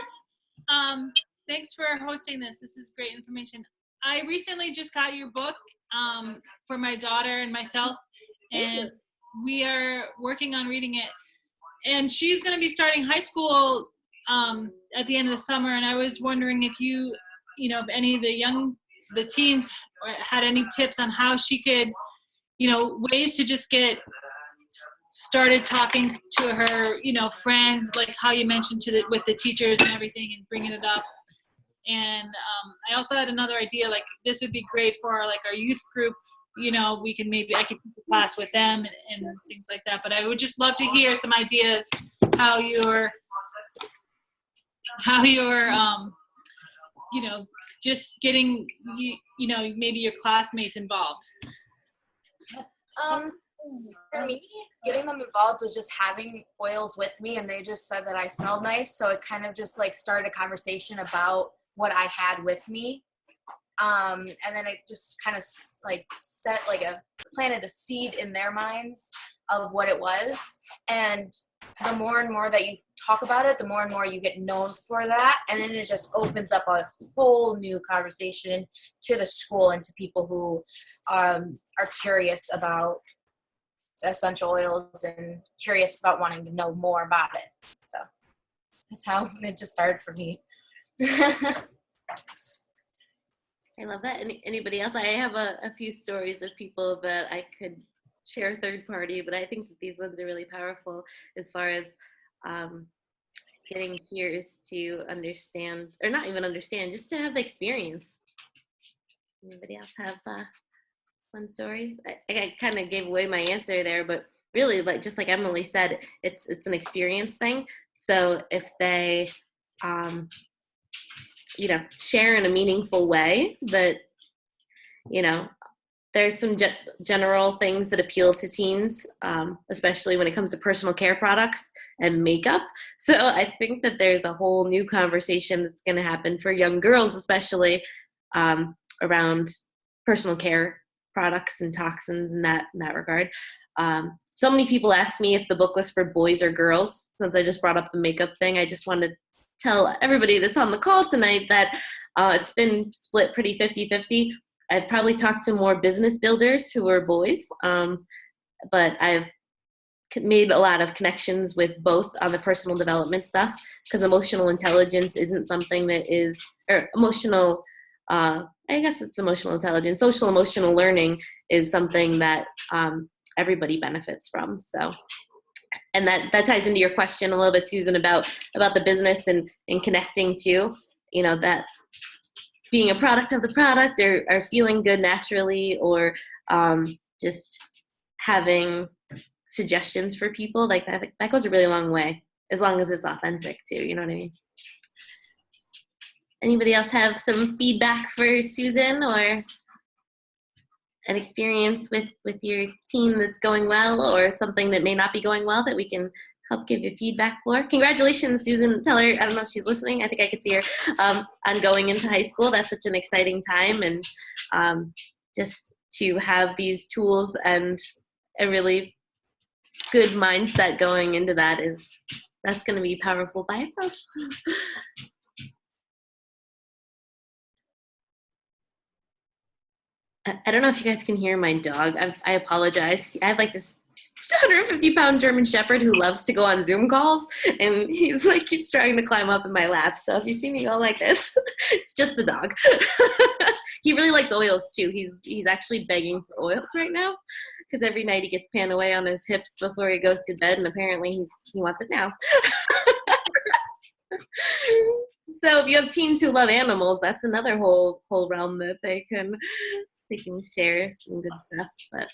Thanks for hosting this. This is great information. I recently just got your book for my daughter and myself, and we are working on reading it. And she's going to be starting high school at the end of the summer, and I was wondering if if any of the teens had any tips on how she could, ways to just get started talking to her, friends, like how you mentioned with the teachers and everything, and bringing it up. And I also had another idea, like this would be great for our youth group. I could teach a class with them and things like that. But I would just love to hear some ideas how you're just getting maybe your classmates involved. For me, getting them involved was just having oils with me, and they just said that I smelled nice, so it kind of just started a conversation about what I had with me, and then it just kind of planted a seed in their minds of what it was. And the more and more that you talk about it, the more and more you get known for that, and then it just opens up a whole new conversation to the school and to people who are curious about essential oils and curious about wanting to know more about it. So that's how it just started for me. I love that. Anybody else? I have a few stories of people that I could share third party, but I think that these ones are really powerful as far as getting peers to understand, or not even understand, just to have the experience. Anybody else have fun stories? I kind of gave away my answer there, but really, just like Emily said, it's an experience thing. So if they share in a meaningful way, that there's some general things that appeal to teens, especially when it comes to personal care products and makeup. So I think that there's a whole new conversation that's going to happen for young girls, especially around personal care products and toxins in that regard. So many people asked me if the book was for boys or girls. Since I just brought up the makeup thing, I just wanted to tell everybody that's on the call tonight that it's been split pretty 50-50. I've probably talked to more business builders who are boys, but I've made a lot of connections with both on the personal development stuff, because emotional intelligence isn't something that is, or emotional, I guess it's emotional intelligence. Social emotional learning is something that everybody benefits from. So, and that ties into your question a little bit, Susan, about the business and connecting to, that being a product of the product, or feeling good naturally, or just having suggestions for people, like that goes a really long way, as long as it's authentic too, you know what I mean? Anybody else have some feedback for Susan, or an experience with your teen that's going well, or something that may not be going well that we can help give you feedback for? Congratulations, Susan. Tell her, I don't know if she's listening, I think I could see her, on going into high school. That's such an exciting time, and just to have these tools and a really good mindset going into that's going to be powerful by itself. I don't know if you guys can hear my dog. I apologize. I have this a 150-pound German Shepherd who loves to go on Zoom calls, and he's like keeps trying to climb up in my lap. So if you see me go like this, it's just the dog. He really likes oils too. He's actually begging for oils right now because every night he gets pan away on his hips before he goes to bed, and apparently he wants it now. So if you have teens who love animals, that's another whole realm that they can share some good stuff. But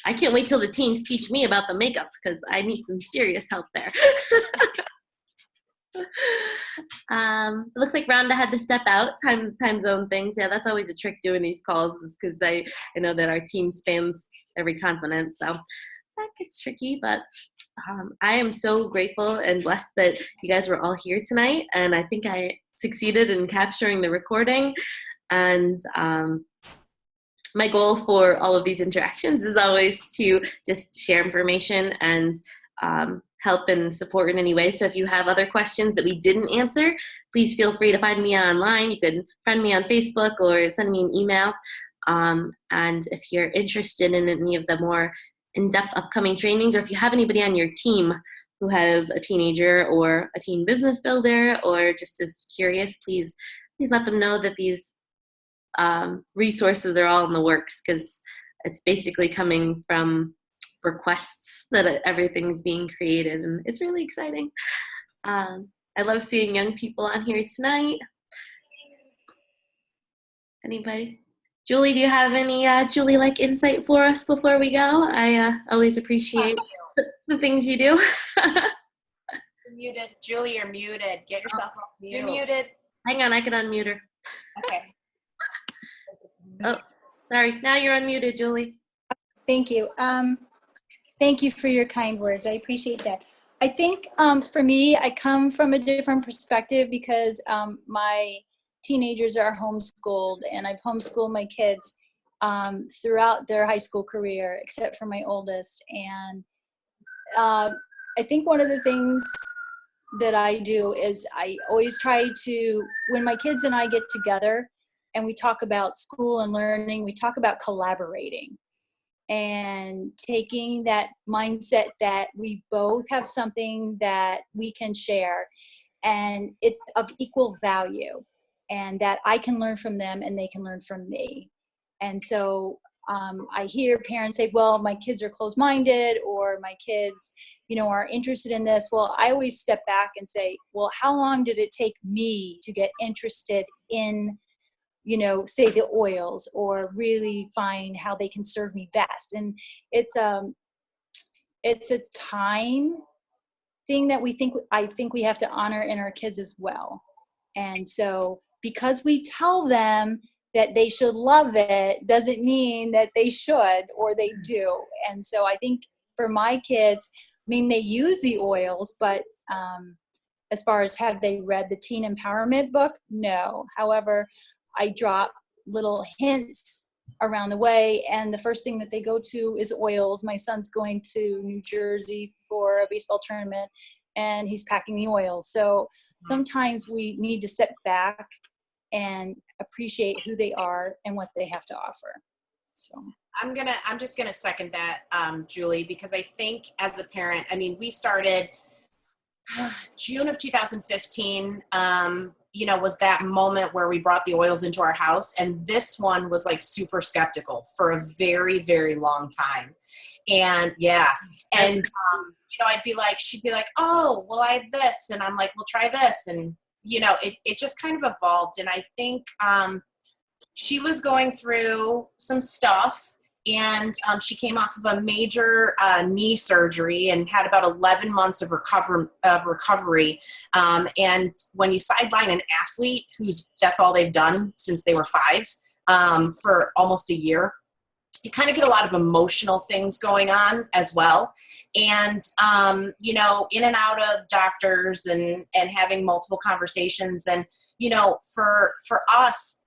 I can't wait till the teens teach me about the makeup because I need some serious help there. It looks like Rhonda had to step out. Time zone things. Yeah, that's always a trick doing these calls is because I know that our team spans every continent, so that gets tricky. But I am so grateful and blessed that you guys were all here tonight, and I think I succeeded in capturing the recording. And my goal for all of these interactions is always to just share information and help and support in any way. So if you have other questions that we didn't answer, please feel free to find me online. You can friend me on Facebook or send me an email. And if you're interested in any of the more in-depth upcoming trainings, or if you have anybody on your team who has a teenager or a teen business builder or just is curious, please let them know that these resources are all in the works, because it's basically coming from requests that everything's being created, and it's really exciting. I love seeing young people on here tonight. Anybody? Julie, do you have any Julie-like insight for us before we go? I always appreciate the things you do. You're muted. Julie, you're muted. Get yourself off mute. You're muted. Hang on, I can unmute her. Okay. Oh, sorry. Now you're unmuted, Julie. Thank you. Thank you for your kind words. I appreciate that. I think for me, I come from a different perspective because my teenagers are homeschooled, and I've homeschooled my kids throughout their high school career, except for my oldest. And I think one of the things that I do is I always try to, when my kids and I get together and we talk about school and learning, we talk about collaborating and taking that mindset that we both have something that we can share and it's of equal value, and that I can learn from them and they can learn from me. And so I hear parents say, well, my kids are closed-minded, or my kids, are interested in this. Well, I always step back and say, well, how long did it take me to get interested in, say the oils, or really find how they can serve me best? And it's a time thing that I think we have to honor in our kids as well. And so because we tell them that they should love it doesn't mean that they should or they do. And so I think for my kids, they use the oils, but as far as have they read the Teen Empowerment book? No. However, I drop little hints around the way, and the first thing that they go to is oils. My son's going to New Jersey for a baseball tournament, and he's packing the oils. So sometimes we need to step back and appreciate who they are and what they have to offer. So I'm just gonna second that, Julie, because I think as a parent, we started June of 2015, was that moment where we brought the oils into our house, and this one was like super skeptical for a very, very long time. And I'd be like, she'd be like, oh, well, I have this. And I'm like, well, try this. And, it just kind of evolved. And I think she was going through some stuff, and she came off of a major knee surgery and had about 11 months of recovery. And when you sideline an athlete that's all they've done since they were 5 for almost a year, you kind of get a lot of emotional things going on as well. And, in and out of doctors and having multiple conversations. And, for us,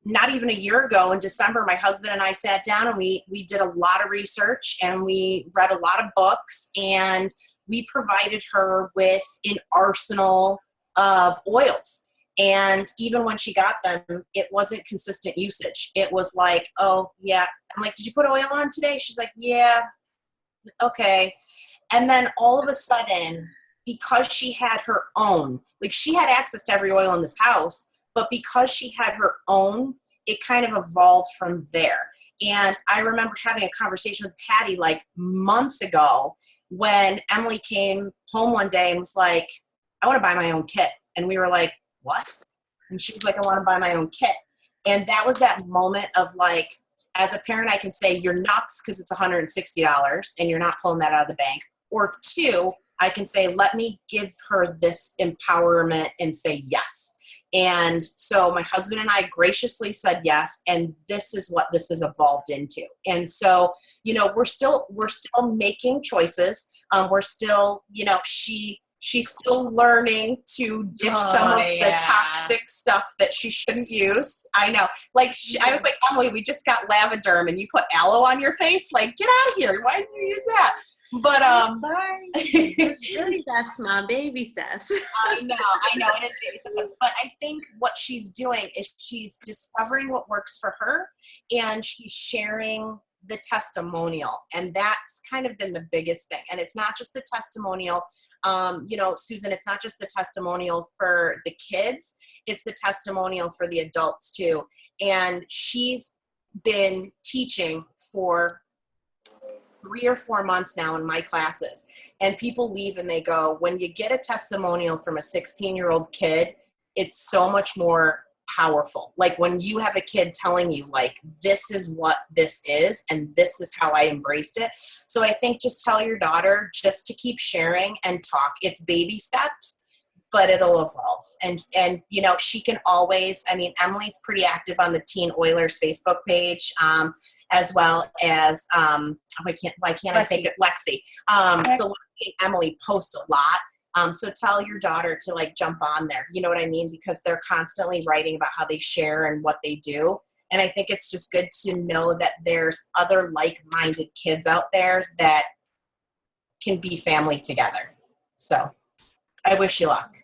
not even a year ago in December, my husband and I sat down and we did a lot of research, and we read a lot of books, and we provided her with an arsenal of oils. And even when she got them, it wasn't consistent usage. It was like, oh, yeah. I'm like, did you put oil on today? She's like, yeah. okay. And then all of a sudden, because she had her own, like she had access to every oil in this house, but because she had her own, it kind of evolved from there. And I remember having a conversation with Patty like months ago when Emily came home one day and was like, I want to buy my own kit. And we were like, what? And she was like, I want to buy my own kit. And that was that moment of like, as a parent, I can say you're nuts because it's $160 and you're not pulling that out of the bank. Or two, I can say, let me give her this empowerment and say yes. And so my husband and I graciously said yes, and this is what this has evolved into. And so, you know, we're still making choices. We're still, you know, she's still learning to ditch some of the toxic stuff that she shouldn't use. I know. Like, I was like, Emily, we just got Lavaderm and you put aloe on your face? Like, get out of here. Why did you use that? But sorry. Baby steps, Mom. Baby steps. I know it is baby steps. But I think what she's doing is she's discovering what works for her, and she's sharing the testimonial, and that's kind of been the biggest thing. And it's not just the testimonial, you know, Susan. It's not just the testimonial for the kids; it's the testimonial for the adults too. And she's been teaching for 3 or 4 months now in my classes, and people leave and they go, when you get a testimonial from a 16-year-old kid, it's so much more powerful. Like when you have a kid telling you like, this is what this is and this is how I embraced it. So I think just tell your daughter just to keep sharing and talk. It's baby steps, but it'll evolve. And you know, she can always, I mean, Emily's pretty active on the Teen Oilers Facebook page, as well as, why can't I think of Lexi? So Lexi and Emily post a lot. So tell your daughter to like jump on there. You know what I mean? Because they're constantly writing about how they share and what they do. And I think it's just good to know that there's other like-minded kids out there that can be family together. So I wish you luck.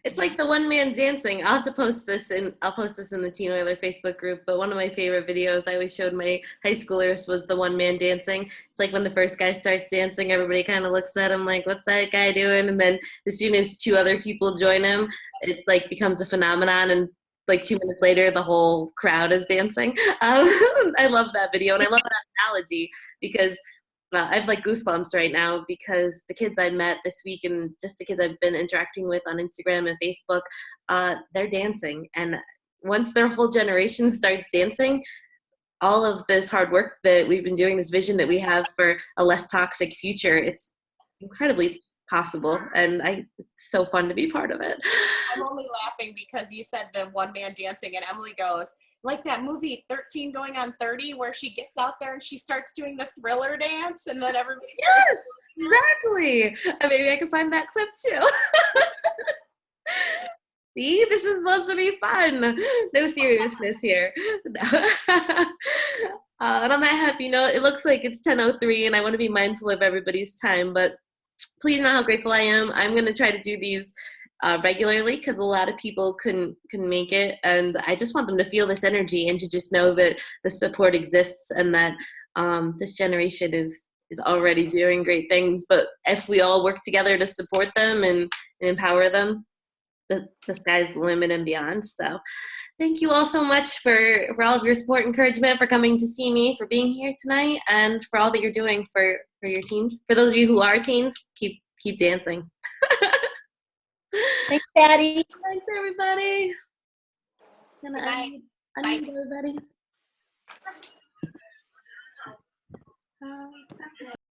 It's like the one man dancing. I'll post this in the Teen Oiler Facebook group, but one of my favorite videos I always showed my high schoolers was the one man dancing. It's like when the first guy starts dancing, everybody kind of looks at him like, what's that guy doing? And then as soon as 2 other people join him, it like becomes a phenomenon, and like 2 minutes later, the whole crowd is dancing. I love that video, and I love that analogy because I have like goosebumps right now because the kids I met this week and just the kids I've been interacting with on Instagram and Facebook, they're dancing. And once their whole generation starts dancing, all of this hard work that we've been doing, this vision that we have for a less toxic future, it's incredibly possible. And it's so fun to be part of it. I'm only laughing because you said the one man dancing, and Emily goes, like that movie 13 going on 30 where she gets out there and she starts doing the Thriller dance and then everybody Yes, exactly. And maybe I can find that clip too. See, this is supposed to be fun. No seriousness here. No. And on that happy note, it looks like it's 10:03 and I want to be mindful of everybody's time, but please know how grateful I am. I'm going to try to do these regularly because a lot of people couldn't make it, and I just want them to feel this energy and to just know that the support exists and that this generation is already doing great things. But if we all work together to support them and empower them, the sky's the limit and beyond. So thank you all so much for all of your support, encouragement, for coming to see me, for being here tonight, and for all that you're doing for your teens. For those of you who are teens, keep dancing. Thanks, Patty. Thanks, everybody. Good night. Good night, everybody.